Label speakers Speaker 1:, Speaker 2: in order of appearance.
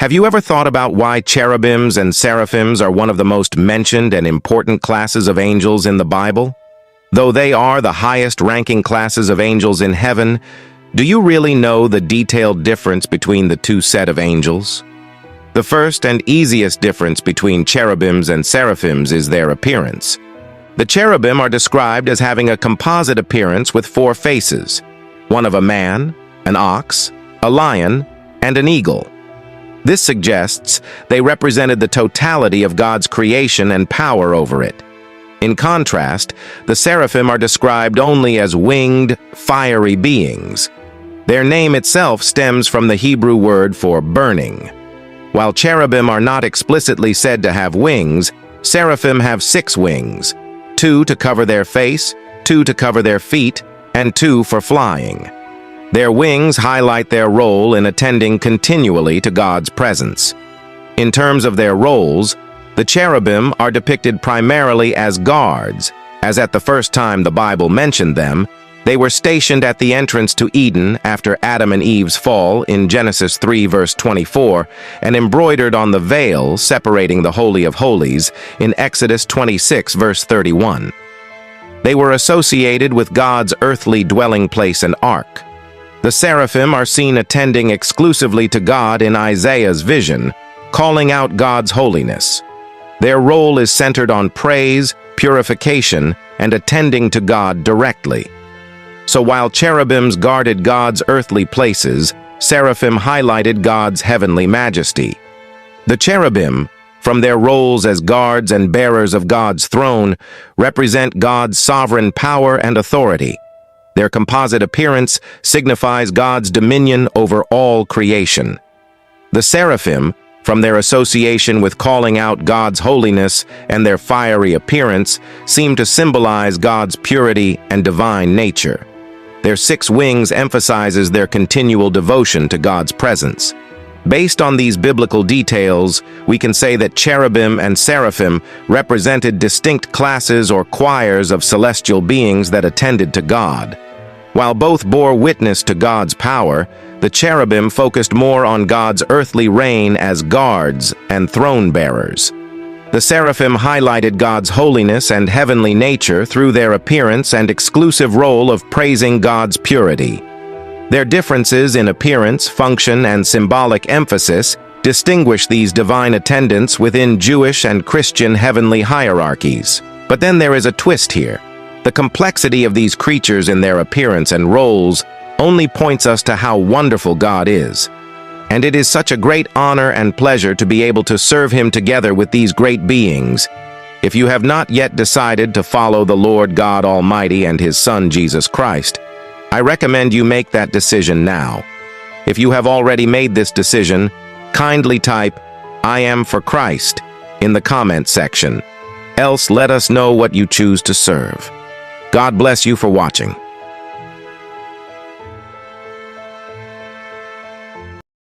Speaker 1: Have you ever thought about why cherubims and seraphims are one of the most mentioned and important classes of angels in the Bible? Though they are the highest-ranking classes of angels in heaven, do you really know the detailed difference between the two sets of angels? The first and easiest difference between cherubims and seraphims is their appearance. The cherubim are described as having a composite appearance with four faces, one of a man, an ox, a lion, and an eagle. This suggests they represented the totality of God's creation and power over it. In contrast, the seraphim are described only as winged, fiery beings. Their name itself stems from the Hebrew word for burning. While cherubim are not explicitly said to have wings, seraphim have 6 wings, 2 to cover their face, 2 to cover their feet, and 2 for flying. Their wings highlight their role in attending continually to God's presence. In terms of their roles, the cherubim are depicted primarily as guards, as at the first time the Bible mentioned them, they were stationed at the entrance to Eden after Adam and Eve's fall in Genesis 3 verse 24, and embroidered on the veil separating the Holy of Holies in Exodus 26 verse 31. They were associated with God's earthly dwelling place and ark. The seraphim are seen attending exclusively to God in Isaiah's vision, calling out God's holiness. Their role is centered on praise, purification, and attending to God directly. So while cherubims guarded God's earthly places, seraphim highlighted God's heavenly majesty. The cherubim, from their roles as guards and bearers of God's throne, represent God's sovereign power and authority. Their composite appearance signifies God's dominion over all creation. The seraphim, from their association with calling out God's holiness and their fiery appearance, seem to symbolize God's purity and divine nature. Their 6 wings emphasizes their continual devotion to God's presence. Based on these biblical details, we can say that cherubim and seraphim represented distinct classes or choirs of celestial beings that attended to God. While both bore witness to God's power, the cherubim focused more on God's earthly reign as guards and throne bearers. The seraphim highlighted God's holiness and heavenly nature through their appearance and exclusive role of praising God's purity. Their differences in appearance, function, and symbolic emphasis distinguish these divine attendants within Jewish and Christian heavenly hierarchies. But then there is a twist here. The complexity of these creatures in their appearance and roles only points us to how wonderful God is. And it is such a great honor and pleasure to be able to serve Him together with these great beings. If you have not yet decided to follow the Lord God Almighty and His Son Jesus Christ, I recommend you make that decision now. If you have already made this decision, kindly type, "I am for Christ," in the comment section. Else let us know what you choose to serve. God bless you for watching.